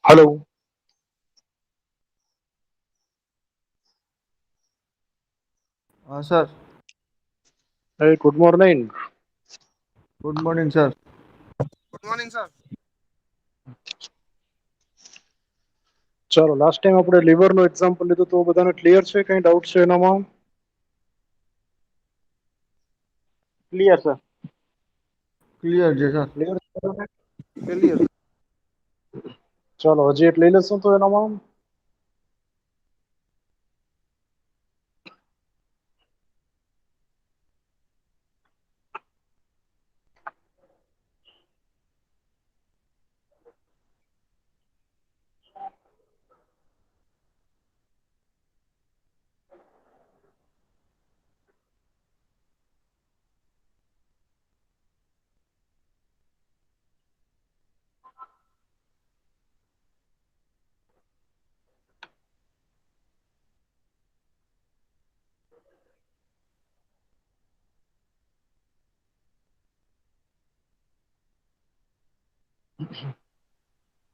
Hello. Sir, Hey, good morning. good morning, sir. Good morning, sir. ચાલો last time આપણે લીવરનો example લીધું તો બધાને ક્લિયર છે, કઈ ડાઉટ છે એનામાં? Clear, sir. Clear છે, સર. ક્લિયર છે બધાને? Clear. ચાલો હજી એક લઈ લેશું તો એનામાં.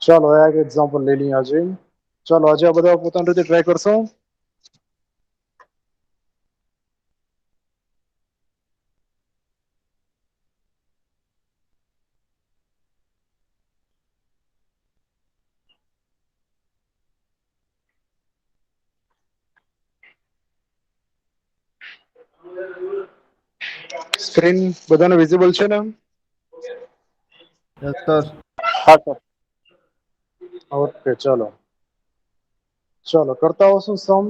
ચાલો આ એક એક્ઝામ્પલ લઈ લઈએ આજે. ચાલો આજે આ બધા પોતાની રીતે ટ્રાય કરશો. સ્ક્રીન બધાને વિઝિબલ છે ને? Yes, sir. હા, સર. ઓકે ચાલો. ચાલો કરતા હો શું સમ.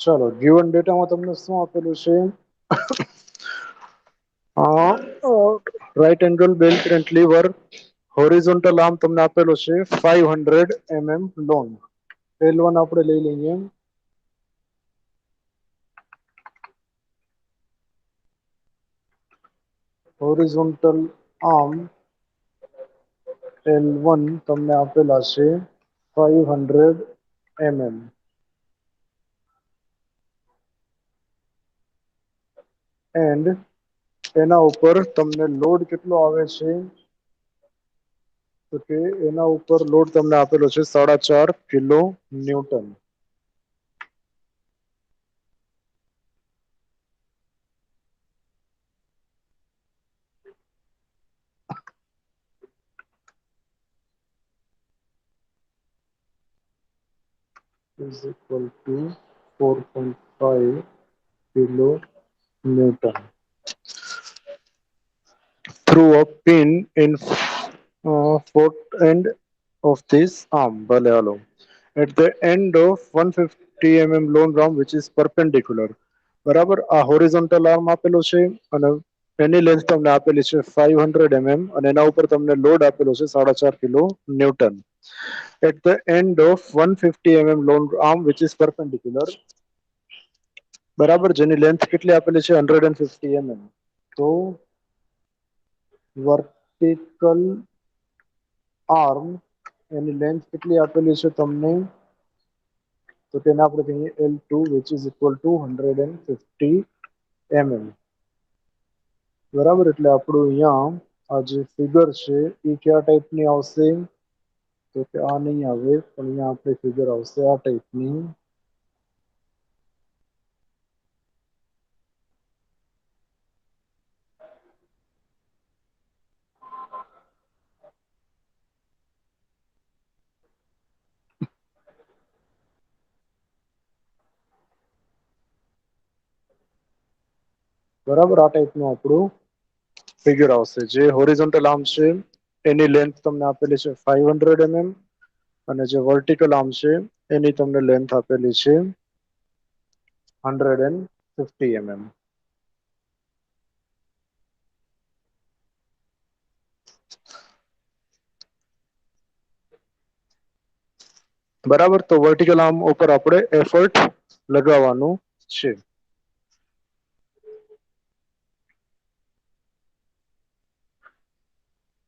ચાલો ગિવન ડેટામાં તમને શું આપેલું છે? રાઈટ એંગલ બેલ કરંટ લીવર હોરિઝોન્ટલ આર્મ તમને આપેલો છે 500 લોંગ. L1 આપણે લઈ લઈએ. હોરિઝોન્ટલ આર્મ L1 તમને આપેલા છે 500 એન્ડ એના ઉપર તમને લોડ કેટલો આવે છે? તો કે એના ઉપર લોડ તમને આપેલો છે 4.5 kilo newton. is equal to 4.5 kilo Newton through a pin in fourth end of this arm. ભલે હાલો. At the end of 150 long arm which is perpendicular. બરાબર, આ હોરિઝોન્ટલ આર્મ આપેલું છે અને એની લેન્થ તમને આપેલી છે 500 અને એના ઉપર તમને લોડ આપેલો છે 4.5 kilo newton. At the end of 150 long arm which is perpendicular, બરાબર, જેની લેન્થ કેટલી આપેલી છે 150 તો વર્ટિકલ આર્મ એની લેન્થ કેટલી આપેલી છે તમને? તો તેને આપણે કહીએ L2 which is equal to 150 બરાબર, એટલે આપણું અહીંયા આ જે ફિગર છે એ કયા ટાઈપની આવશે? તો કે આ નહીં આવે, પણ અહીંયા આપણે ફિગર આવશે આ ટાઈપની. બરાબર, આ ટાઈપનું આપણું ફિગર આવશે. જે હોરિઝોન્ટલ આર્મ છે એની લેન્થ તમને આપેલી છે 500 અને જે વર્ટિકલ આર્મ છે એની તમને લેન્થ આપેલી છે 150 બરાબર, તો વર્ટિકલ આર્મ ઉપર આપણે એફર્ટ લગાવવાનું છે.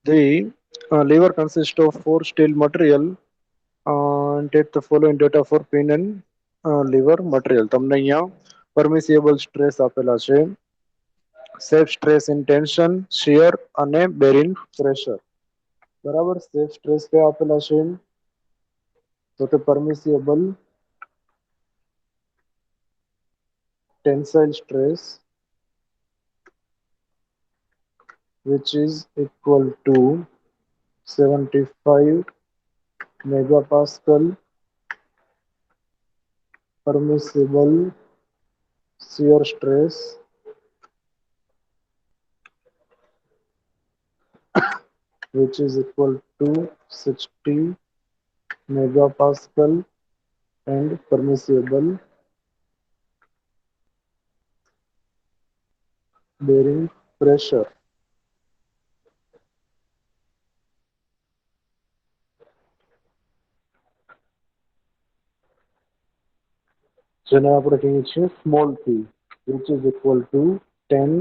The lever consists of four steel material and take the following data for pin and lever material. તમને અહીંયા permissible stress આપેલા છે safe stress in tension, shear અને બેરિંગ પ્રેશર. બરાબર, સેફ સ્ટ્રેસ કયા આપેલા છે? તો કે permissible tensile stress which is equal to 75 megapascal, permissible shear stress which is equal to 60 megapascal, and permissible bearing pressure. જેને આપણે કહીએ છીએ small p, which is equal to 10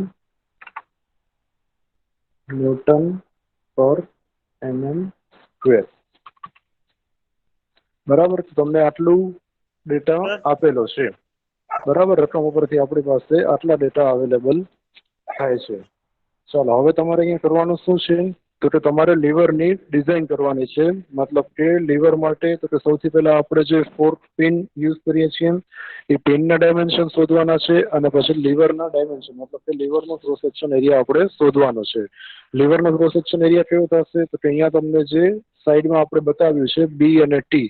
Newton per mm square. બરાબર, તમને આટલું ડેટા આપેલો છે. બરાબર, રકમ ઉપરથી આપણી પાસે આટલા ડેટા અવેલેબલ થાય છે. ચાલો હવે તમારે અહીંયા કરવાનું શું છે? તો કે તમારે લીવરની ડિઝાઇન કરવાની છે. મતલબ કે લીવર માટે તો કે સૌથી પહેલા આપણે જે ફોર્ક પિન યુઝ કરીએ છીએ એ પિનના ડાયમેન્શન શોધવાના છે, અને પછી લીવરના ડાયમેન્શન મતલબ કે લીવરનો ક્રોસ સેક્શન એરિયા આપણે શોધવાનો છે. લીવરનો ક્રોસ સેક્શન એરિયા કેવો થશે? તો કે અહીંયા તમને જે સાઈડમાં આપણે બતાવ્યું છે બી અને ટી,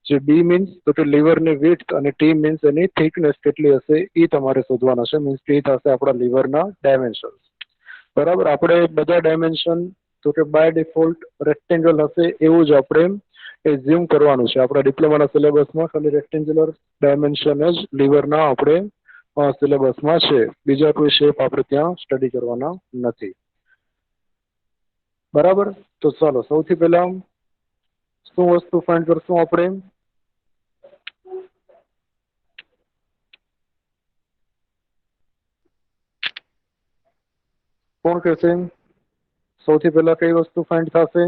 જે બી મીન્સ તો કે લીવરની વિડ્થ અને ટી મીન્સ એની થિકનેસ કેટલી હશે એ તમારે શોધવાના છે. મીન્સ કે થશે આપણા લીવરના ડાયમેન્શન. બરાબર, આપણે બધા ડાયમેન્શન તો કે બાય ડિફોલ્ટ રેક્ટેંગલ હશે એવું જ આપણે એઝ્યુમ કરવાનું છે. આપણા ડિપ્લોમાના સિલેબસમાં ખાલી રેક્ટેન્ગ્યુલર ડાયમેન્શન જ લીવરના આપણે સિલેબસમાં છે. બીજા કોઈ શેપ આપણે ત્યાં સ્ટડી કરવાના નથી. બરાબર, તો ચાલો સૌથી પહેલા શું વસ્તુ ફાઇન્ડ કરશું આપણે? કોણ કહેશે? સૌથી પહેલા કઈ વસ્તુ ફાઇન્ડ થશે?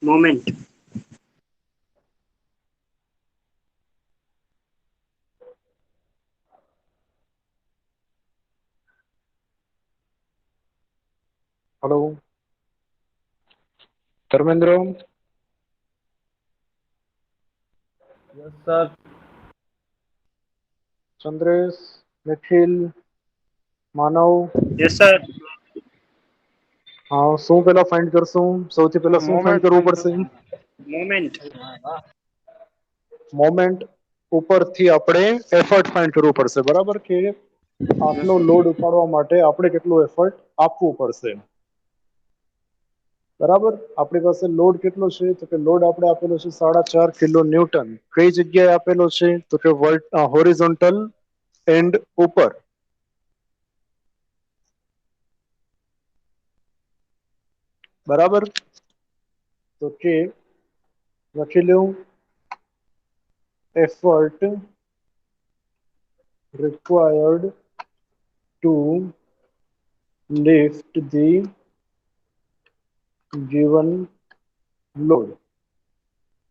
Moment. Hello Dharmendra, Yes, sir. Chandresh, Nikhil, Manav, yes sir. હા શું પેલા ફાઇન્ડ કરશું? સૌથી પહેલા શું ફાઇન્ડ મોમેન્ટ કરવું ફાઇન્ડ પડશે? કરશું. મોમેન્ટ. મોમેન્ટ ઉપરથી આપણે એફર્ટ ફાઇન્ડ કરવું પડશે. બરાબર, કે આટલો લોડ ઉપાડવા માટે આપણે કેટલું એફર્ટ આપવું પડશે. બરાબર, આપણી પાસે લોડ કેટલો છે? તો કે લોડ આપણે આપેલો છે 4.5 કિલો ન્યૂટન. કઈ જગ્યાએ આપેલો છે? તો કે હોરિઝોન્ટલ એન્ડ ઉપર. બરાબર, તો કે લખી લઉં effort required to lift the given load.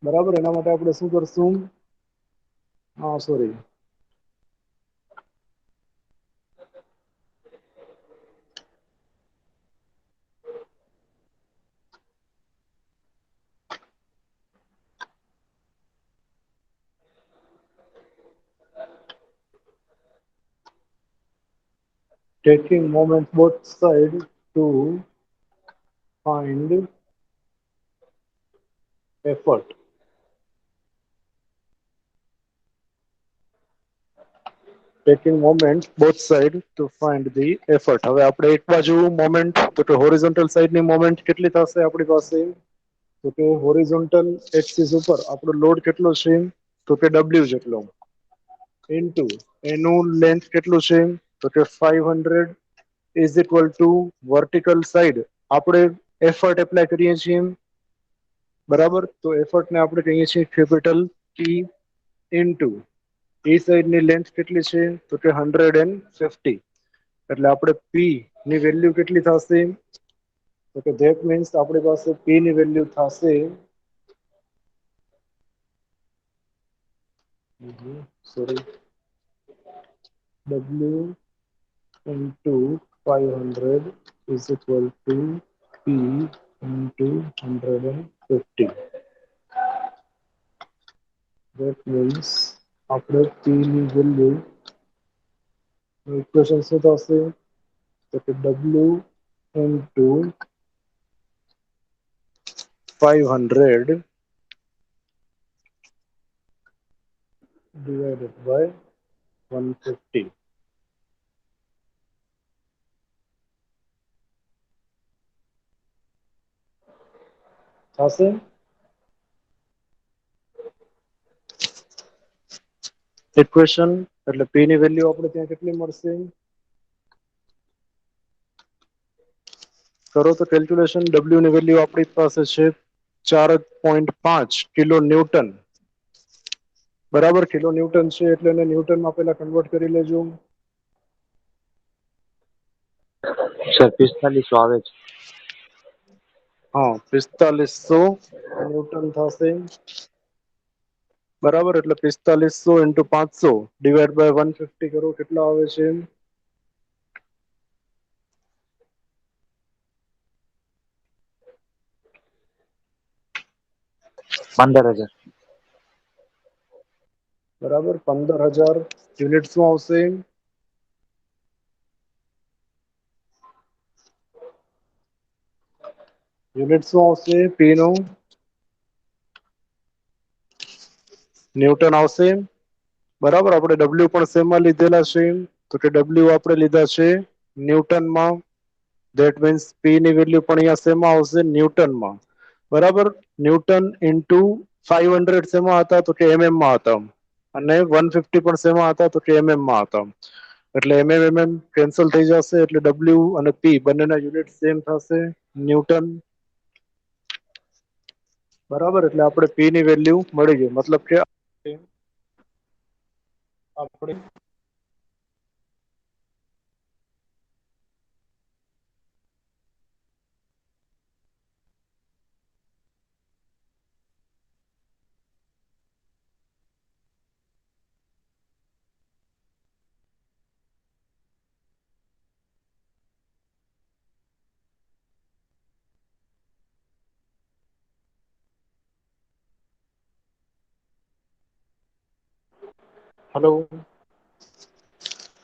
બરાબર, એના માટે આપણે શું કરશું? Sorry, taking moment both side to find effort. Taking moment both side to find the effort. હવે આપણે એક બાજુ મોમેન્ટ તો કે હોરિઝોન્ટલ સાઈડની મોમેન્ટ કેટલી થશે આપણી પાસે? તો કે હોરિઝોન્ટલ એક્સિસ ઉપર આપણો લોડ કેટલો છે? તો કે ડબલ્યુ જેટલો, ઇન્ટુ એનું લેન્થ કેટલું છે? તો કે 500 is equal two vertical side આપણે એફર્ટ એપ્લાય કરીએ છીએ. બરાબર, તો એફર્ટને આપણે કહીએ છીએ કેપિટલ ટી, ઇન્ટુ એ સાઈડની લેન્થ કેટલી છે? તો કે 150. એટલે આપણે પી ની વેલ્યુ કેટલી થશે? તો કે ધેટ મીન્સ આપણી પાસે પી ની વેલ્યુ થશે sorry W into 500 is equal to P into 150. That means આપણે P ની value equation શું થશે તો કે W into 500 divided by 150. થશે ઇક્વેશન એટલે P ની વેલ્યુ આપણે ત્યાં કેટલી મળશે કરો તો કેલ્ક્યુલેશન W ની વેલ્યુ આપણી પાસે છે 4.5 કિલો ન્યૂટન બરાબર કિલો ન્યૂટન છે એટલે એને ન્યૂટનમાં પહેલા કન્વર્ટ કરી લેજો સર 4500 આવે છે. હા 4500 ન્યૂટન થશે બરાબર એટલે 4500 ઇન્ટુ 500 ડિવાઈડ બાય 150 કરો કેટલા આવે છે 15000. બરાબર 15000 યુનિટ શું આવશે યુનિટ શું આવશે P નું ન્યૂટન આવશે બરાબર આપણે W પણ શેમાં લીધેલા છે તો કે W આપણે લીધા છે ન્યૂટનમાં ધેટ મીન્સ P ની વેલ્યુ પણ અહીંયા શેમાં આવશે ન્યૂટનમાં બરાબર ન્યૂટન ઇન્ટુ 500 શેમાં હતા તો કે mm માં હતા અને 150 પણ શેમાં હતા તો કે mm માં હતા એટલે mm કેન્સલ થઈ જશે એટલે W અને P બંનેના યુનિટ સેમ થશે ન્યૂટન બરાબર એટલે આપણે P ની વેલ્યુ મળી ગઈ મતલબ કે આપણે હેલો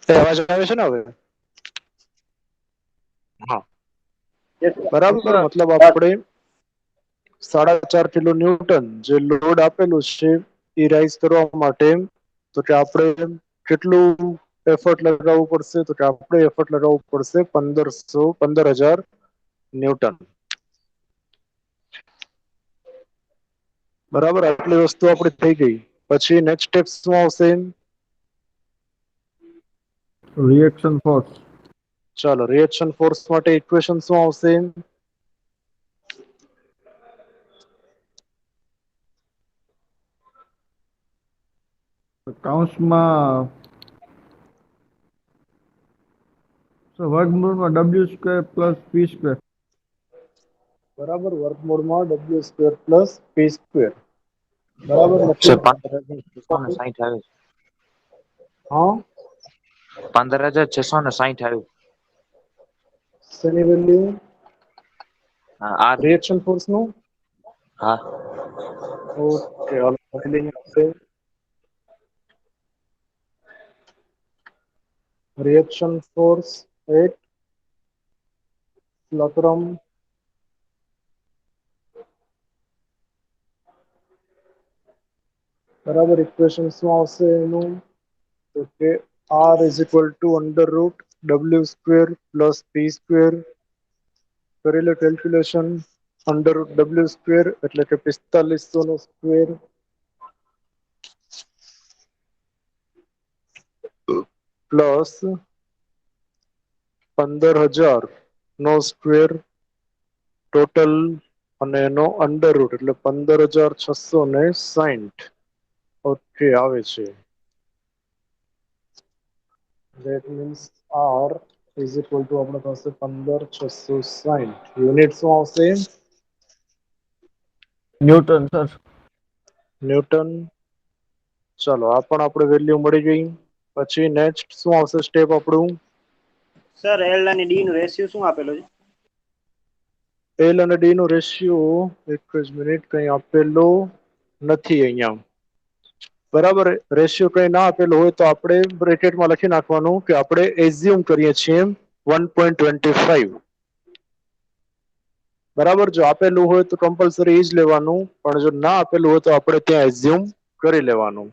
અવાજ આવે છે ને હવે હા બરાબર મતલબ આપણે 4.5 કિલો ન્યૂટન જે લોડ આપેલું છે એ રાઈઝ કરવા માટે તો કે આપણે કેટલું એફર્ટ લગાવવું પડશે તો કે આપણે એફર્ટ લગાવવું પડશે 15000 ન્યૂટન બરાબર આટલી વસ્તુ આપણી થઈ ગઈ પછી નેક્સ્ટ સ્ટેપ શું આવશે રિએક્શન ફોર્સ. ચાલો રિએક્શન ફોર્સ માટે ઇક્વેશન શું આવશે કૌંસમાં વર્ગમૂળમાં W² પ્લસ P². બરાબર વર્ગમૂળમાં W² પ્લસ P². બરાબર લખી સર 15660 આવે છે. હા 15660 આવે. શેની વેલ્યુ હા આર. રિએક્શન ફોર્સ નું હા ઓકે હાલો ફાઇલિંગ આવશે રિએક્શન ફોર્સ 8 લક્રમ બરાબર ઇક્વેશન શું આવશે એનું તો કે R is equal to under root W² plus P² કરી લો કેલ્ક્યુલેશન અંડર રૂટ W² એટલે કે 4500 નો સ્ક્વેર પ્લસ 15000 નો સ્ક્વેર ટોટલ અને એનો અંડર રૂટ એટલે 15660 ઓકે આવે છે that means R is equal to આપણા પાસે 15660 યુનિટ શું આવશે ન્યૂટન સર. ન્યૂટન ચાલો આ પણ આપણે વેલ્યુ મળી ગઈ પછી નેક્સ્ટ શું આવશે સ્ટેપ આપણું સર એલ અને ડી નું રેશિયો શું આપેલો છે? એલ અને ડી નો રેશિયો એક જ મિનિટ કઈ આપેલો નથી અહીંયા. બરાબર, રેશિયો કઈ ના આપેલો હોય તો આપણે બ્રેકેટમાં લખી નાખવાનું કે આપણે એઝ્યુમ કરીએ છીએ 1.25. બરાબર, જો આપેલું હોય તો કમ્પલસરી એ જ લેવાનું, પણ જો ના આપેલું હોય તો આપણે ત્યાં એઝ્યુમ કરી લેવાનું.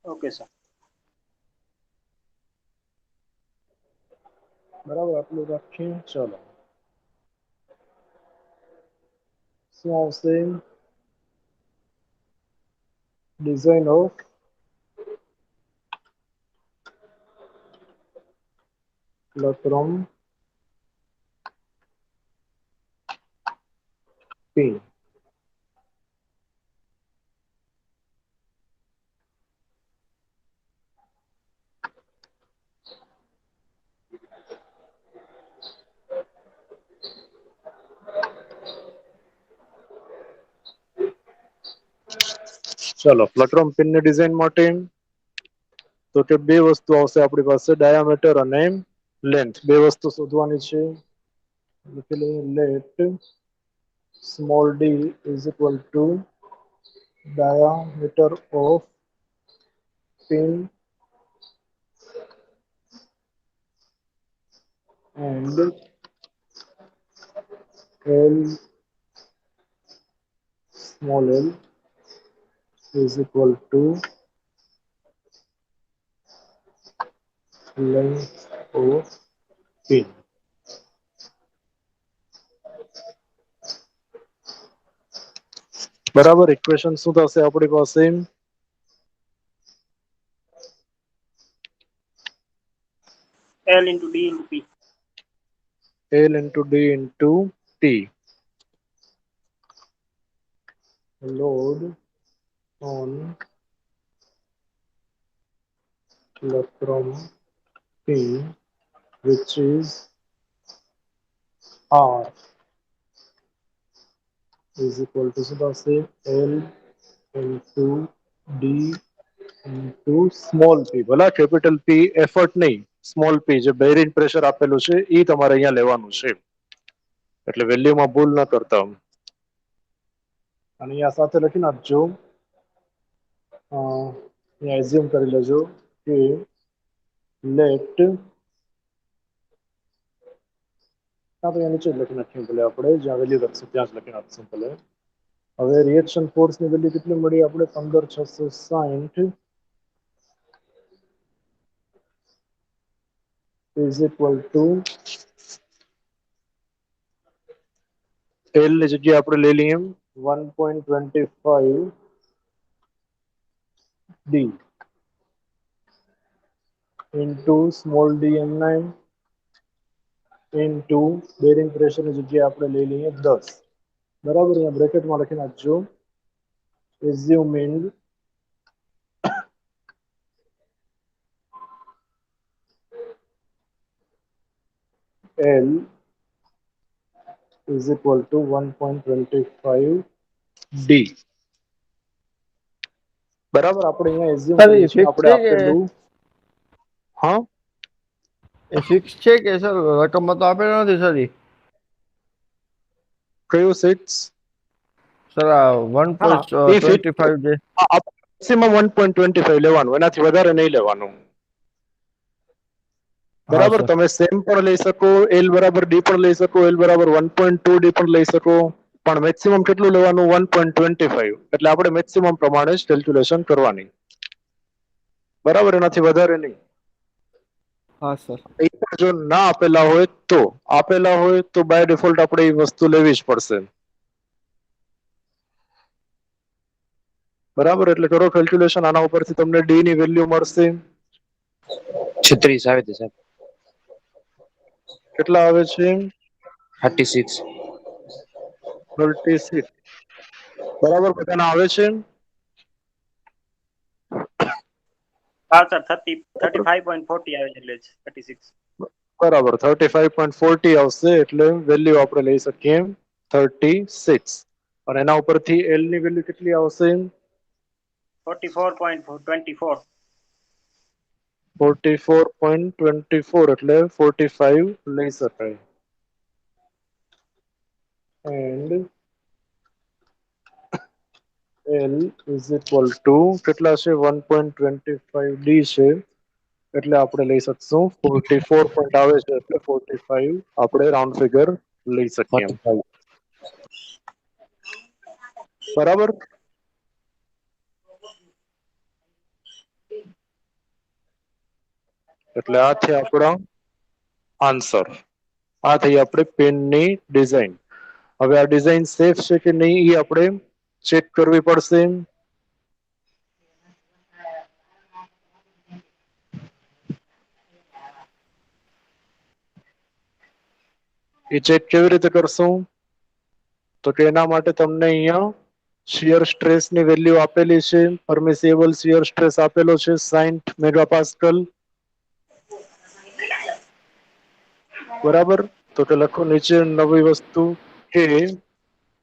Okay sir. બરાબર, આટલું રાખીએ. ચાલો, શું આવશે? Design of fulcrum pin. ચલો, ફ્લટરમ પિનની ડિઝાઇન માટે તો કે બે વસ્તુ આવશે આપણી પાસે, ડાયામીટર અને લેન્થ. બે વસ્તુ શોધવાની છે. Let small d is equal to diameter of pin and L small l is equal to length of pin. બરાબર, ઇક્વેશન શું થશે આપણી પાસે? L into D into P. L into D into T. Load on lacrum pin, which is R, is equal to શું થશે? L into D into small p. ભલા capital P effort નહીં, small p જે bearing pressure આપેલું છે એ તમારે અહીંયા લેવાનું છે, એટલે વેલ્યુમાં ભૂલ ન કરતા. અને અહીંયા સાથે લખી નાખજો, અહીંયા એઝ્યુમ કરી લેજો કે લેટ, કાં તો અહીંયા નીચે જ લખી નાખીએ ભલે, આપણે જ્યાં વેલ્યુ લખશું ત્યાં જ લખી નાખશું ભલે. હવે રિએક્શન ફોર્સની વેલ્યુ કેટલી મળી આપણે? 15660 is equal to L ની જગ્યાએ આપણે લઈ લઈએ 1.25 D into small d m9 into bearing પ્રેશરની જગ્યાએ આપણે લઈ લઈએ 10. બરાબર, અહીંયા બ્રેકેટમાં લખી નાખજો assuming L is equal to 1.25 D. બરાબર, આપણે અહીંયા એઝ્યુમ સર, એ કરીએ છીએ ફિક્સ આપણે છે કે આપેલું. હા, એ ફિક્સ છે કે સર રકમમાં તો આપેલો નથી સર? કયું 6? સર આ હા, એ ફિક્સ 1.25 છે. મેક્સિમમ 1.25 લેવાનું, એનાથી વધારે નહીં લેવાનું. હા બરાબર, સર. તમે સેમ પણ લઈ શકો, એલ બરાબર ડી પણ લઈ શકો, એલ બરાબર 1.2 ડી પણ લઈ શકો, પણ મેક્સિમમ કેટલું લેવાનું? 1.25. એટલે આપણે મેક્સિમમ પ્રમાણે જ કેલ્ક્યુલેશન કરવાની. બરાબર, એનાથી વધારે નહીં. હા સર. એ પણ જો ના આપેલા હોય તો, આપેલા હોય તો બાય ડિફોલ્ટ આપણે એ વસ્તુ લેવી જ પડશે. બરાબર, એટલે કરો કેલ્ક્યુલેશન. આના ઉપરથી તમને ડી ની વેલ્યુ મળશે 36 આવે છે સાહેબ. કેટલા આવે છે? 36. 36. બરાબર, બધાને આવે છે? હા સર, 35.40 આવે છે, એટલે 36. બરાબર, 35.40 આવશે, એટલે વેલ્યુ આપણે લઈ શકીએ 36. અને એના ઉપરથી એલ ની વેલ્યુ કેટલી આવશે? 44.24. 44.24 એટલે 45 લઈ શકાય. And L is equal to કેટલા છે 1.25D છે એટલે આપણે લઈ શકશું 44 પોઈન્ટ આવે છે એટલે 45 આપણે રાઉન્ડ ફિગર લઈ શકીએ. 45. બરાબર. એટલે આ છે આપણો આન્સર. આ થઈ આપણે પેનની ડિઝાઇન. હવે આ ડિઝાઇન સેફ છે કે નહીં એ આપણે ચેક કરવી પડશે. એ ચેક કેવી રીતે કરશું તો કે એના માટે તમને અહીંયા શિયર સ્ટ્રેસની વેલ્યુ આપેલી છે. પરમિસિબલ શિયર સ્ટ્રેસ આપેલો છે 60 મેગાપાસ્કલ. બરાબર. તો કે લખો નીચે નવી વસ્તુ કે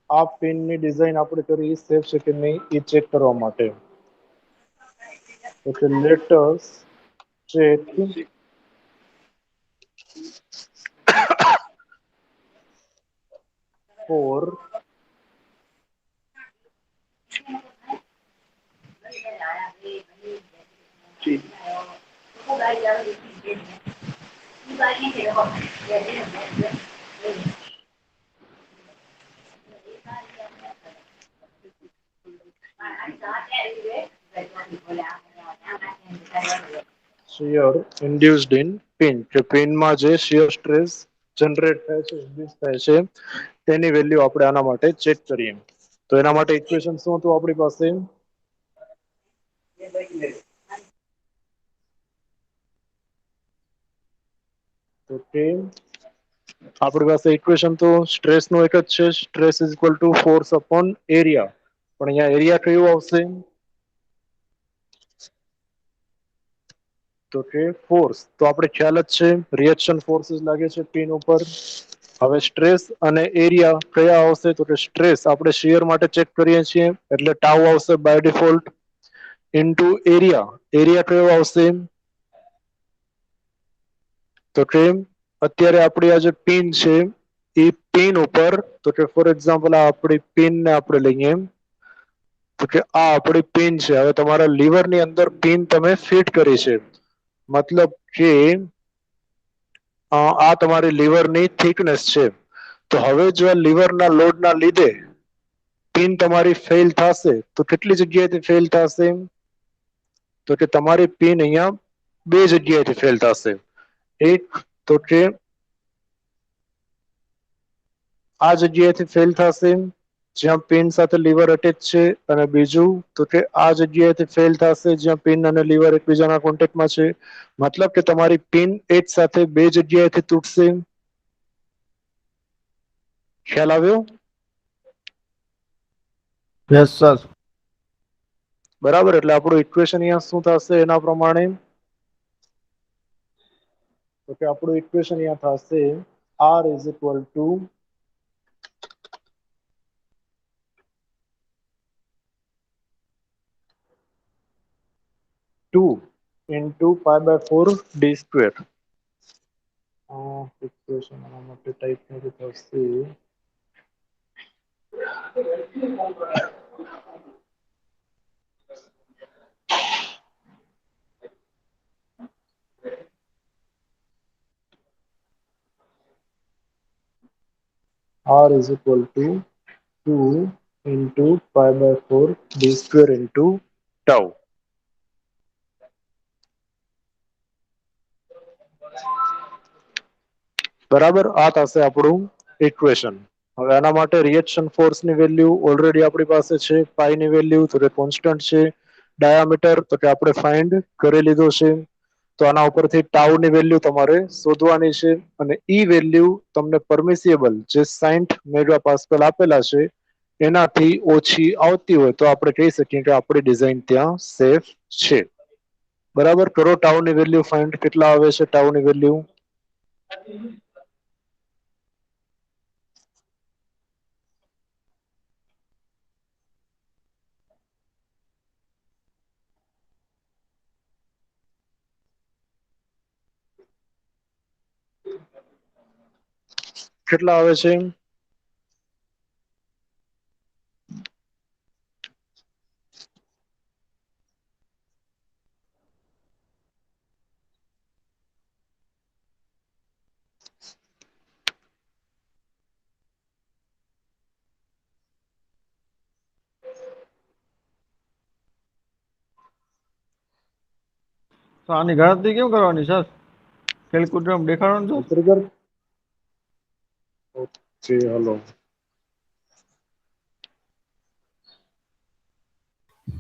આ પેનની ડિઝાઇન આપણે કરી સેફ છે કે નહીં એ ચેક કરવા માટે. તો let us check for shear induced in pin કે પિનમાં જે શિયર સ્ટ્રેસ જનરેટ થાય છે ઇન્ડ્યુસ થાય છે તેની વેલ્યુ આપણે આના માટે ચેક કરીએ. તો એના માટે ઇક્વેશન શું હતું આપણી પાસે તો કે આપણી પાસે ઇક્વેશન તો સ્ટ્રેસ નું એક જ છે stress is equal two force upon area. પણ અહીંયા એરિયા કયું આવશે તો કે ફોર્સ. તો આપણે ખ્યાલ જ છે રિએક્શન ફોર્સીસ લાગે છે પિન ઉપર. હવે સ્ટ્રેસ અને એરિયા કયા આવશે તો કે સ્ટ્રેસ આપણે શિયર માટે ચેક કરીએ છીએ એટલે ટાઉ આવશે by default into area. Area કયો આવશે તો કે અત્યારે આપણી આ જે પિન છે એ પિન ઉપર તો કે ફોર એક્ઝામ્પલ આ આપણી પિન ને આપણે લઈએ તો કે આ આપણી પિન છે. હવે તમારા લીવર ની અંદર પિન તમે ફિટ કરી છે મતલબ કે આ તમારી લીવરની થિકનેસ છે. તો હવે જો આ લીવરના લોડના લીધે પિન તમારી ફેલ થશે તો કેટલી જગ્યાએથી ફેલ થશે તો કે તમારી પિન અહીંયા બે જગ્યાએથી ફેલ થશે. એક તો કે આ જગ્યાએથી ફેલ થશે જ્યાં પિન સાથે લીવર અટેચ છે અને બીજું તો કે આ જગ્યાએથી ફેલ થશે જ્યાં પિન અને લીવર એકબીજાના કોન્ટેક્ટમાં છે. મતલબ કે તમારી પિન એક સાથે બે જગ્યાએથી તૂટશે. ખ્યાલ આવ્યો યસ સર. બરાબર. એટલે આપણું ઇક્વેશન અહીંયા શું થશે એના પ્રમાણે તો કે આપણું ઇક્વેશન અહીંયા થશે R is equal to two into pi by four d square. Equation આના માટે ટાઈપ નથી થશે R is equal to 2 into pi by 4 d square into tau. બરાબર. આ થશે આપણું ઇક્વેશન. હવે આના માટે રિએક્શન ફોર્સ ની વેલ્યુ ઓલરેડી આપણી પાસે છે પાઈ ની વેલ્યુ તો કે કોન્સ્ટન્ટ છે. ડાયામીટર તો કે આપણે ફાઇન્ડ કરી લીધો છે. તો આના ઉપરથી ટાઉ ની વેલ્યુ તમારે શોધવાની છે અને ઈ વેલ્યુ તમને પરમિસિબલ જે 60 મેગાપાસ્કલ આપેલા છે એનાથી ઓછી આવતી હોય તો આપણે કહી શકીએ કે આપણી ડિઝાઇન ત્યાં સેફ છે. બરાબર. કરો ટાઉ ની વેલ્યુ ફાઇન્ડ કેટલા આવે છે ટાઉ ની વેલ્યુ કેટલા આવે છે? તો આની ગણતરી કેમ કરવાની સર? કેલ્ક્યુલેટર દેખાડવાનું sir? Trigger okay hello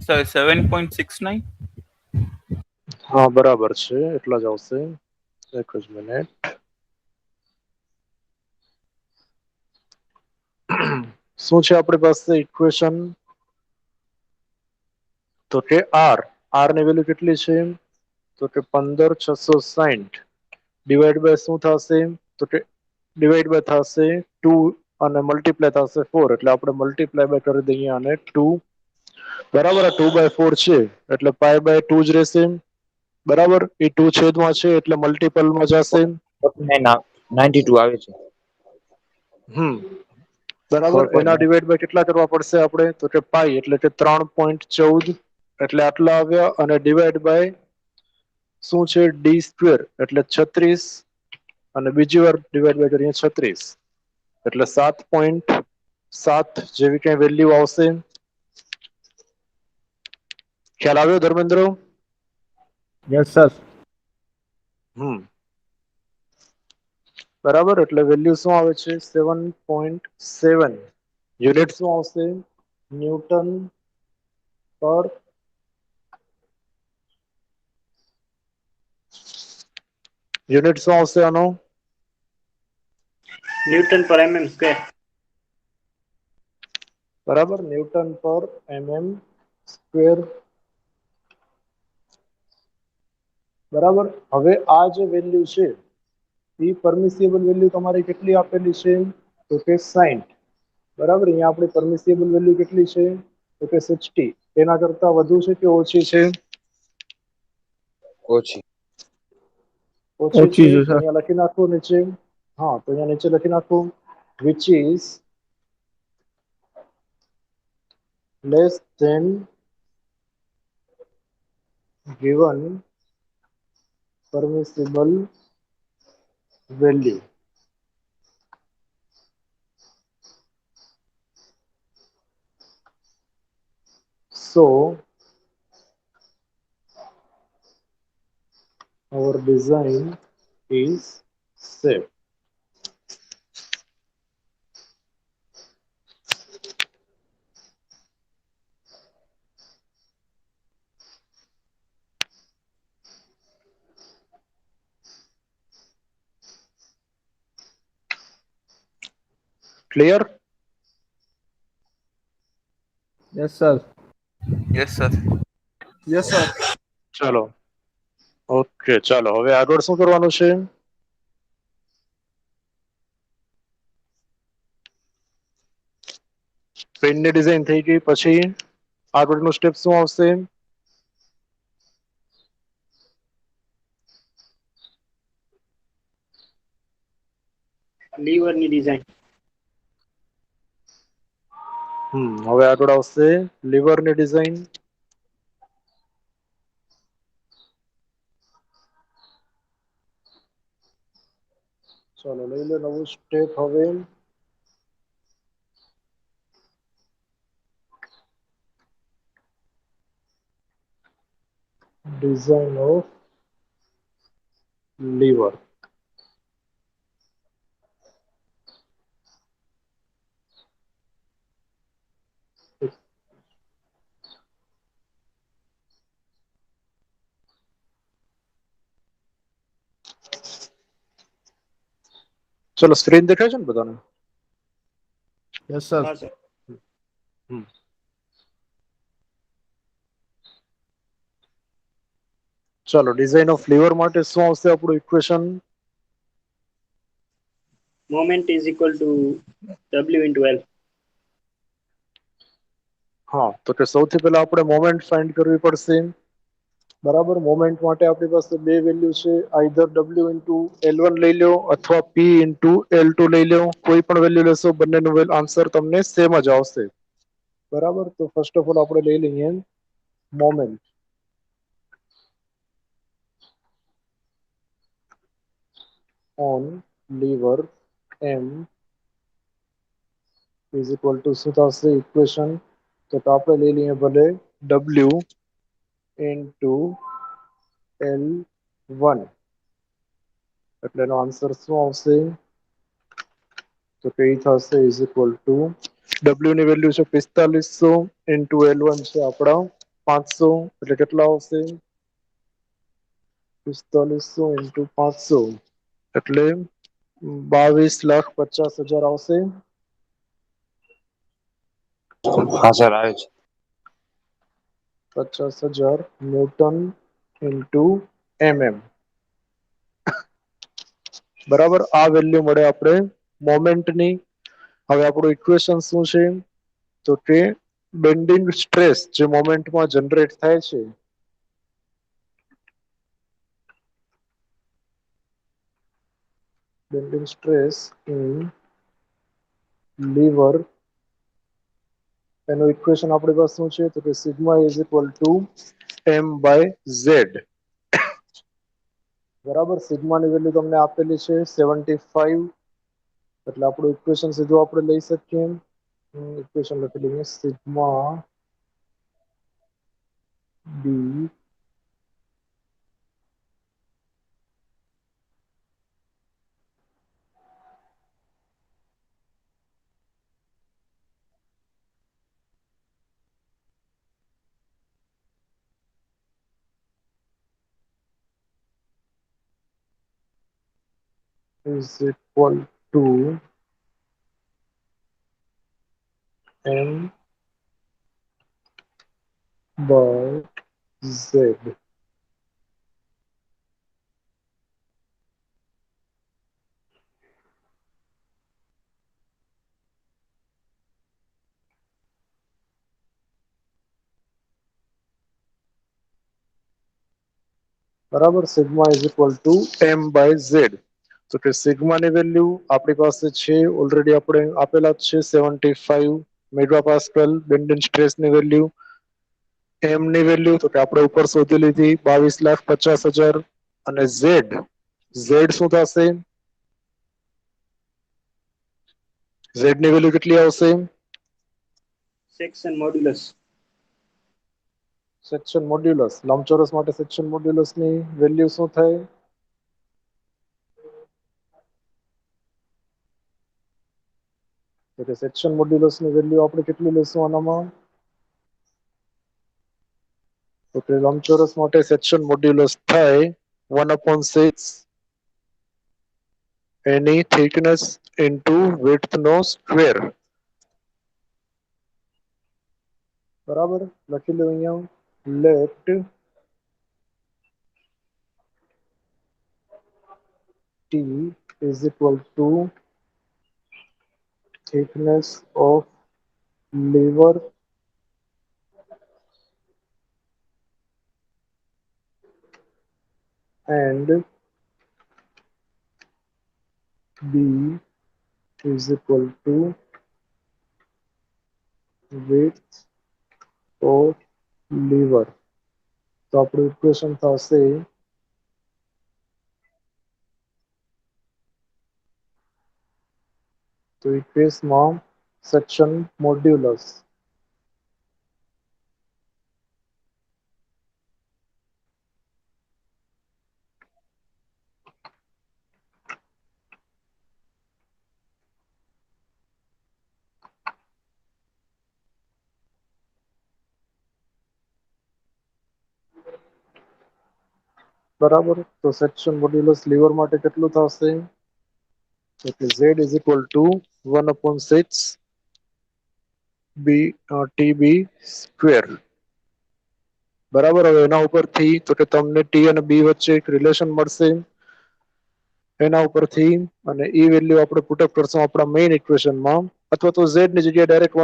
sir 7.69. હા બરાબર છે એટલા જ આવશે એક જ મિનિટ શું છે આપણી પાસે ઇક્વેશન તો કે આર ની વેલ્યુ કેટલી છે તો કે 15660 ડિવાઈડ બાય શું થશે તો કે ડિવાઈડ બાય થશે 2 અને મલ્ટીપ્લાય થશે 4 એટલે આપણે મલ્ટીપ્લાય બાય કરી દઈએ આને 2 બરાબર આ 2/4 છે એટલે પાઈ બાય 2 જ રહેશે બરાબર એ 2 છેદમાં છે એટલે મલ્ટીપલમાં જશે 92 આવે છે. બરાબર એના 4.9. ડિવાઈડ બાય કેટલા કરવા પડશે આપણે તો કે પાઈ એટલે કે 3.14 એટલે આટલા આવ્યા અને ડિવાઈડ બાય શું છે ડી સ્ક્વેર એટલે 36 અને બીજી વાર ડિવાઈડ બાય કરીએ 36 એટલે 7.7 જેવી કઈ વેલ્યુ આવશે ખ્યાલ આવ્યો ધર્મેન્દ્ર યસ સર. બરાબર એટલે વેલ્યુ શું આવે છે 7.7 યુનિટ શું આવશે ન્યૂટન પર યુનિટ શું આવશે આનો ન્યૂટન પર mm સ્ક્વેર. બરાબર ન્યૂટન પર mm સ્ક્વેર બરાબર હવે આ જે વેલ્યુ છે એ પરમિસિબલ વેલ્યુ તમારી કેટલી આપેલી છે તો કે 60 બરાબર અહીંયા આપણી પરમિસિબલ વેલ્યુ કેટલી છે તો કે 60 એના કરતા વધુ છે કે ઓછી છે ઓછી. ઓછી છે ઓછી છે તો સર. અહીંયા લખી નાખો નીચે હા તો અહીંયા નીચે લખી નાખો which is less than given permissible value so our design is safe clear yes sir. Yes sir. Yes sir. ચાલો ઓકે ચાલો હવે આગળ શું કરવાનું છે પેનની ડિઝાઇન થઈ ગઈ પછી આગળનું સ્ટેપ શું આવશે લીવરની ડિઝાઇન. હવે આગળ આવશે લીવરની ડિઝાઇન ચાલો લઈ લો નવું સ્ટેપ હવે design of lever ચલો સ્ક્રીન દેખાય છે ને બધાને યસ સર. હા સર. ચાલો ડિઝાઇન ઓફ લીવર માટે શું આવશે આપણું equation moment is equal two W into L. હા તો કે સૌથી પહેલા આપણે મોમેન્ટ ફાઇન્ડ કરવી પડશે બરાબર. મોમેન્ટ માટે આપણી પાસે બે વેલ્યુ છે, આઈધર ડબલ્યુ ઇન્ટુ L1 લઈ લો અથવા P ઇન્ટુ L2 લઈ લો. કોઈ પણ વેલ્યુ લેશો બંનેનો આન્સર તમને સેમ જ આવશે. બરાબર. તો ફર્સ્ટ ઓફ ઓલ આપણે લઈ લઈએ moment. On lever M is equal to શું થશે ઇક્વેશન? તો આપણે લઈ લઈએ ભલે W ઇન્ટુ L1, એટલે એનો આન્સર શું આવશે? તો કે થશે ઇઝ ઇક્વલ ટુ W ની વેલ્યુ છે 4500 ઇન્ટુ L1 છે આપણા 500, એટલે કેટલા આવશે? 4500 ઇન્ટુ 500 એટલે 22,50,000 આવશે. હા સર આવે છે. 50,000 ન્યૂટન ઇન્ટુ mm. બરાબર. આ વેલ્યુ મળે આપણે મોમેન્ટની. હવે આપણું ઇક્વેશન શું છે? તો કે બેન્ડિંગ સ્ટ્રેસ જે મોમેન્ટમાં જનરેટ થાય છે, બેન્ડિંગ સ્ટ્રેસ ઇન લીવર, એનું ઇક્વેશન આપણી પાસે શું છે? તો કે sigma is equal to m by z. બરાબર. સિગ્માની વેલ્યુ તમને આપેલી છે 75, એટલે આપણું ઇક્વેશન સીધું આપણે લઈ શકીએ. ઇક્વેશન લખી લઈએ sigma b is equal to m by z. બરાબર. Sigma is equal to m by z. તો કે સિગ્માની વેલ્યુ આપણી પાસે છે ઓલરેડી, આપણે આપેલા જ છે 75 મેગાપાસ્કલ બેન્ડિંગ સ્ટ્રેસની વેલ્યુ. m ની વેલ્યુ તો કે આપણે ઉપર શોધી લીધી 22,50,000. અને z શું થશે? z ની વેલ્યુ કેટલી આવશે? Section modulus. Section modulus. લંબચોરસ માટે સેક્શન મોડ્યુલસની વેલ્યુ શું થાય? તો કે સેક્શન મોડ્યુલસની વેલ્યુ આપણે કેટલી લેશું આનામાં? તો કે લંબચોરસ માટે સેક્શન મોડ્યુલસ થાય 1/6 એની થિકનેસ ઇન્ટુ વિડ્થ નો સ્ક્વેર. બરાબર. લખી લો અહીંયા late t is equal to thickness of lever and b is equal to width of lever. તો આપણું ઇક્વેશન થશે તો એ કેસમાં સેક્શન મોડ્યુલસ બરાબર. તો સેક્શન મોડ્યુલસ લીવર માટે કેટલું થશે? તો કે z is equal to 1/6 tb square. બરાબર. હવે એના ઉપરથી તો કે તમને t અને b વચ્ચે એક રિલેશન મળશે. એના ઉપરથી અને e વેલ્યુ આપણે પુટઅપ કરશું આપણા મેઇન ઇક્વેશનમાં, અથવા તો z ની જગ્યાએ ડાયરેક્ટ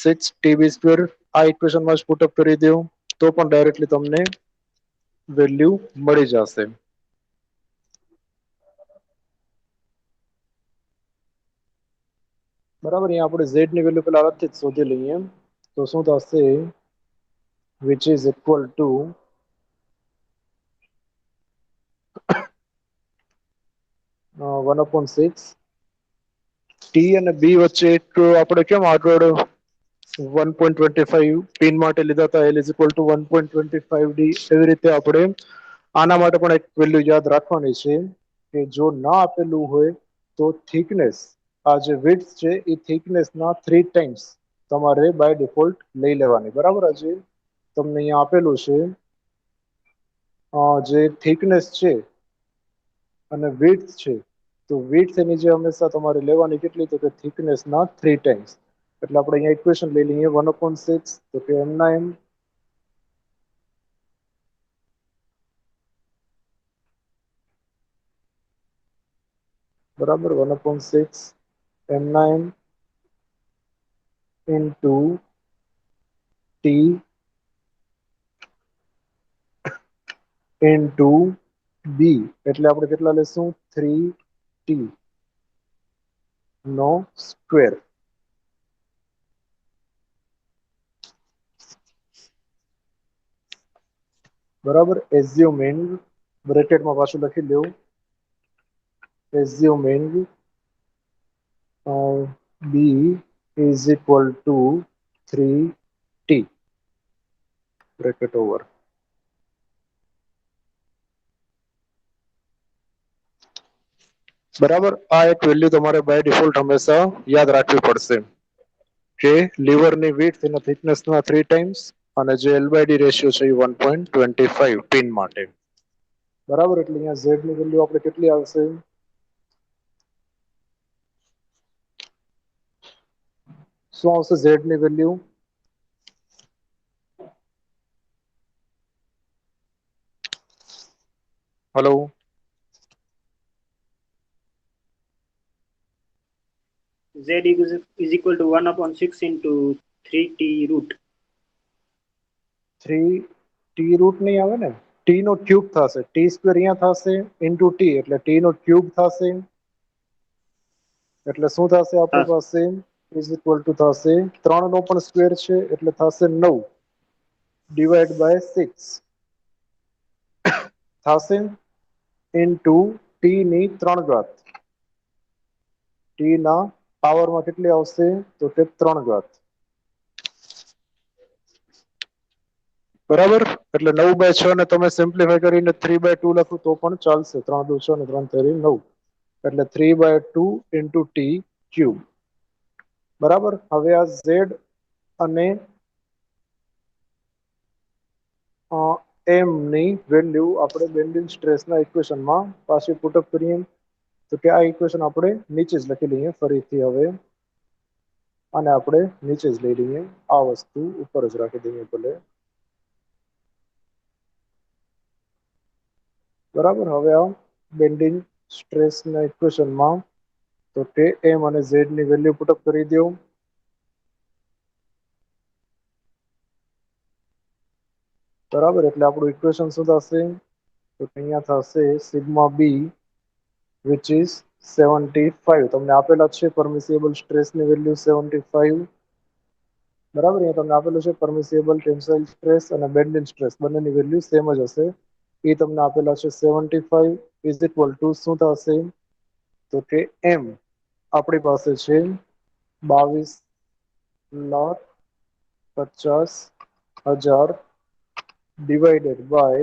1/6 tb સ્ક્વેર આ ઇક્વેશનમાં જ પુટઅપ કરી દો. તો પણ ડાયરેક્ટલી તમને વેલ્યુ મળી જશે. બરાબર, અહીંયા આપણે z ની વેલ્યુ પેલા અલગથી જ શોધી લઈએ. તો શું થશે, which is equal to one upon 6 T અને બી વચ્ચે એક આપણે કેમ આગળ 1.25 પિન માટે લીધા હતા, L is equal to 1.25 D. એવી રીતે આપણે આના માટે પણ એક વેલ્યુ યાદ રાખવાની છે કે જો ના આપેલું હોય તો થિકનેસ, આ જે વિડ્થ છે એ થિકનેસના 3 ટાઈમ્સ તમારે બાય ડિફોલ્ટ લઈ લેવાની. બરાબર, આજે તમને અહીંયા આપેલું છે જે થિકનેસ છે અને વિડ્થ છે, તો વિડ્થ એની જે હંમેશા તમારે લેવાની કેટલી, તો કે થિકનેસના 3 ટાઈમ્સ. એટલે આપણે અહીંયા ઇક્વેશન લઈ લઈએ 1/6, તો કે m ના m બરાબર, 1/6 m ના m into t into b, એટલે આપણે કેટલા લેશું 3t નો સ્ક્વેર. બરાબર, એઝ્યુમિંગ બ્રેકેટમાં પાછું લખી દઉં, assuming B is equal to 3t bracket over. બરાબર, આ એક વેલ્યુ તમારે બાય ડિફોલ્ટ હંમેશા યાદ રાખવી પડશે કે લીવરની વિડ્થ એના થિકનેસના 3 ટાઈમ્સ અને જે L/D રેશિયો છે એ 1.25 પિન માટે. બરાબર, એટલે અહીંયા z ની વેલ્યુ આપણે કેટલી આવશે, શું આવશે z ની value, hello Z is equal to 1/6 into 3t root. 3t root નહીં આવે ને, t નો ક્યુબ થશે, t સ્ક્વેર અહીંયા થશે ઇન્ટુ t, એટલે t નો ક્યુબ થશે. એટલે શું થશે આપણી પાસે ઇઝ ઇક્વલ ટુ થશે 3 નો પણ સ્ક્વેર છે એટલે થશે 9 ડિવાઈડ બાય 6 થશે ઇન્ટુ t ની 3 ઘાત. t ના પાવરમાં કેટલી આવશે, તો કે 3 ઘાત. બરાબર, એટલે 9/6 ને તમે સિમ્પ્લિફાય કરીને 3/2 લખો તો પણ ચાલશે. 3 દુ 6 ને 3 તેરી 9, એટલે 3/2 ઇન્ટુ ટી ક્યુબ. બરાબર, હવે આ z અને m ની વેલ્યુ આપણે બેન્ડિંગ સ્ટ્રેસના ઇક્વેશનમાં પાછી પુટઅપ કરીએ, તો કે આ ઇક્વેશન આપણે નીચે જ લખી લઈએ ફરીથી. હવે આને આપણે નીચે જ લઈ લઈએ, આ વસ્તુ ઉપર જ રાખી દઈએ ભલે. બરાબર, હવે આ બેન્ડિંગ સ્ટ્રેસના ઇક્વેશનમાં તો કે m અને z ની વેલ્યુ પુટઅપ કરી દો. બરાબર, એટલે આપણું ઇક્વેશન શું થશે, તો અહીંયા થશે સિગ્મા બી વિચ ઇઝ 75. તમને આપેલા છે પરમિસિબલ સ્ટ્રેસની વેલ્યુ 75. બરાબર, અહીંયા તમને આપેલું છે પરમિસિબલ ટેન્સાઇલ સ્ટ્રેસ અને બેન્ડિંગ સ્ટ્રેસ બંનેની વેલ્યુ સેમ જ હશે. એ તમને આપેલા છે 75 ઇઝ ઇક્વલ ટુ શું થશે, તો કે m આપણી પાસે છે 22,50,000 divided by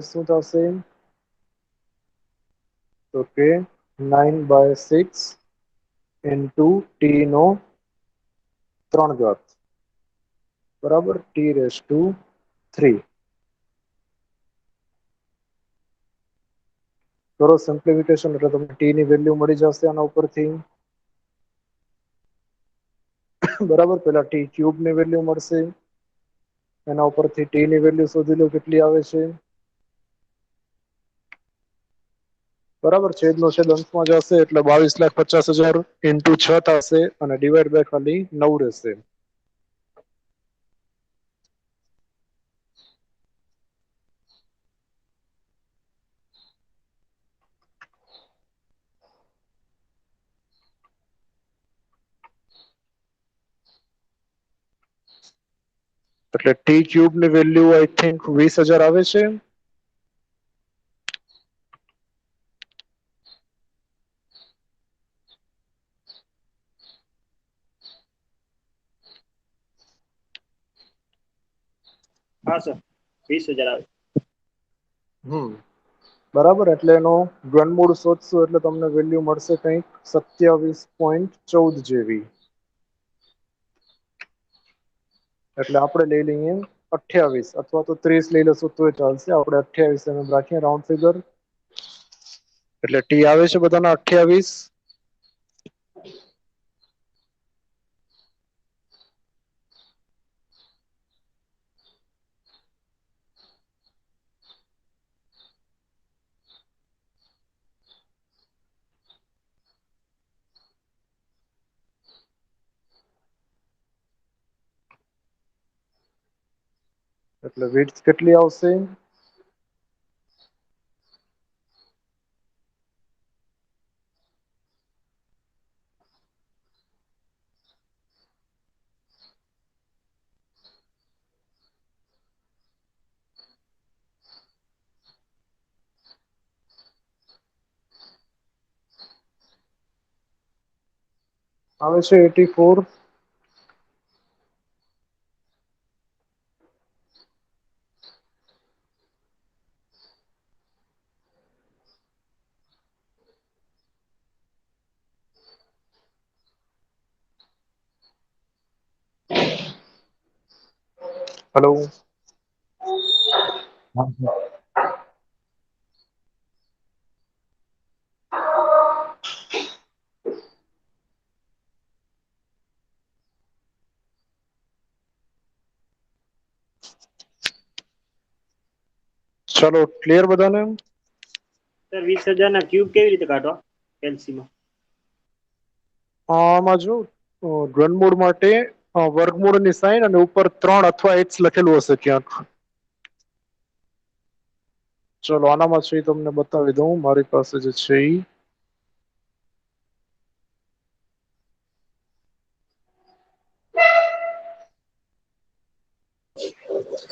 શું થશે, તો કે 9/6 ઇન્ટુ ટી નો 3 ઘાત. બરાબર, t⁻3. કરો સિમ્પ્લિફિકેશન એટલે તમને ટી ની વેલ્યુ મળી જશે આના ઉપરથી. બરાબર, પેલા ટી ક્યુબ ની વેલ્યુ મળશે, એના ઉપરથી ટી ની વેલ્યુ શોધી લો કેટલી આવે છે, બરાબર, છેદનો છેદ અંશમાં જશે એટલે 22,50,000 ઇન્ટુ 6 થશે અને ડિવાઈડ બાય ખાલી 9 રહેશે. એટલે ટી ક્યુબ ની વેલ્યુ આઈ થિંક 20,000 આવે છે. હા સર, 20,000 આવે. બરાબર, એટલે એનો ઘનમૂળ શોધશું એટલે તમને વેલ્યુ મળશે કંઈક 27.14 જેવી. એટલે આપણે લઈ લઈએ 28 અથવા તો 30 લઈ લેશું તોય ચાલશે. આપણે 28 રાખીએ રાઉન્ડ ફિગર. એટલે ટી આવે છે બધાના 28. એટલે વિડ્થ કેટલી આવશે? આવે છે 84. હેલો. હા સર. ચલો, ક્લિયર બધાને? સર 20,000 ના ક્યુબ કેવી રીતે કાઢવા એલસી માં? આમાં જો ઘનમૂળ માટે વર્ગમૂળની સાઈન અને ઉપર 3 અથવા h લખેલું હશે ક્યાંક. ચલો, આનામાં છે તમને બતાવી દઉં. મારી પાસે જે છે ઈ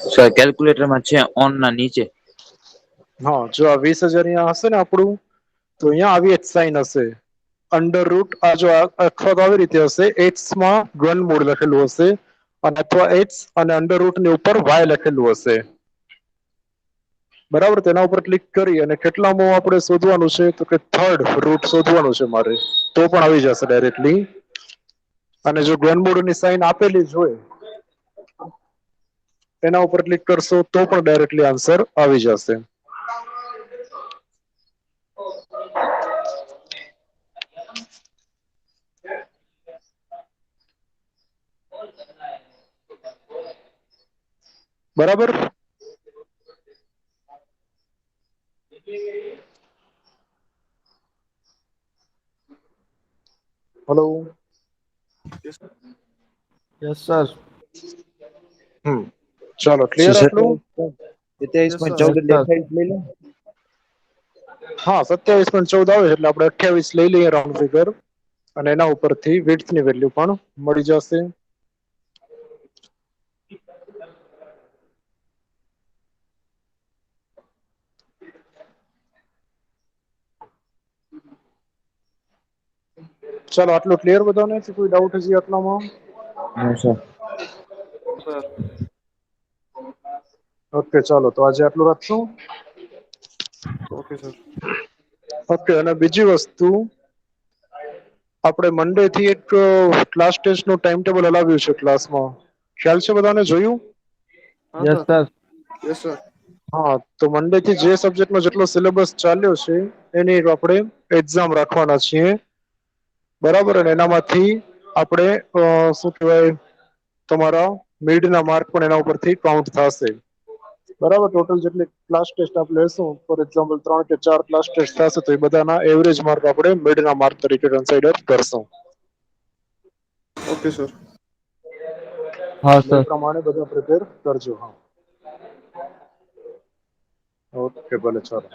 સર કેલ્ક્યુલેટરમાં છે ઓન ના નીચે. હા, જો આ 20,000 અહીંયા હશે ને આપણું, તો અહીંયા આવી જ સાઈન હશે. અંડર રૂટ આ જો અથવા તો આવી રીતે હશે, એક્સ માં ઘનમૂળ લખેલું હશે અને અથવા એક્સ અને અંડર રૂટ ની ઉપર વાય લખેલું હશે. બરાબર, તેના ઉપર ક્લિક કરી અને કેટલામું આપણે શોધવાનું છે તો કે થર્ડ રૂટ શોધવાનું છે મારે. તો પણ આવી જશે ડાયરેક્ટલી. અને જો ઘનમૂળની સાઈન આપેલી જ હોય એના ઉપર ક્લિક કરશો તો પણ ડાયરેક્ટલી આન્સર આવી જશે. બરાબર. હેલો. Yes sir. ચાલો, સર ક્લિયર આટલું? 27.14 સર. દેખાય લઈ લો. હા, 27.14 આવે એટલે આપણે 28 લઈ લઈએ રાઉન્ડ ફિગર અને એના ઉપરથી વિડ્થ ની વેલ્યુ પણ મળી જશે. ચાલો, આટલું ક્લિયર બધાને? કોઈ ડાઉટ હજી આટલામાં? હા સર. સર. ઓકે, ચાલો તો આજે આટલું રાખશું. Okay sir. ઓકે, અને બીજી વસ્તુ, આપણે મંડે થી એક ક્લાસ ટેસ્ટ નું ટાઈમ ટેબલ હલાવ્યું છે ક્લાસમાં. ખ્યાલ છે બધાને? જોયું? Yes sir. હા, તો મંડે થી જે સબ્જેક્ટનો જેટલો સિલેબસ ચાલ્યો છે એની આપણે એક્ઝામ રાખવાના છીએ. બરાબર, અને એનામાંથી આપણે શું કહેવાય, તમારા મિડ ના માર્ક પણ એના ઉપરથી કાઉન્ટ થશે. બરાબર. ટોટલ જેટલી ક્લાસ ટેસ્ટ આપણે લેશું, ફોર એક્ઝામ્પલ 3 કે 4 ક્લાસ ટેસ્ટ થશે, તો એ બધાના એવરેજ માર્ક આપણે મિડના માર્ક તરીકે કન્સિડર કરશું. Okay sir. હા એટલે સર. એ પ્રમાણે બધા પ્રિપેર કરજો. હા, ઓકે, ભલે, ચાલો.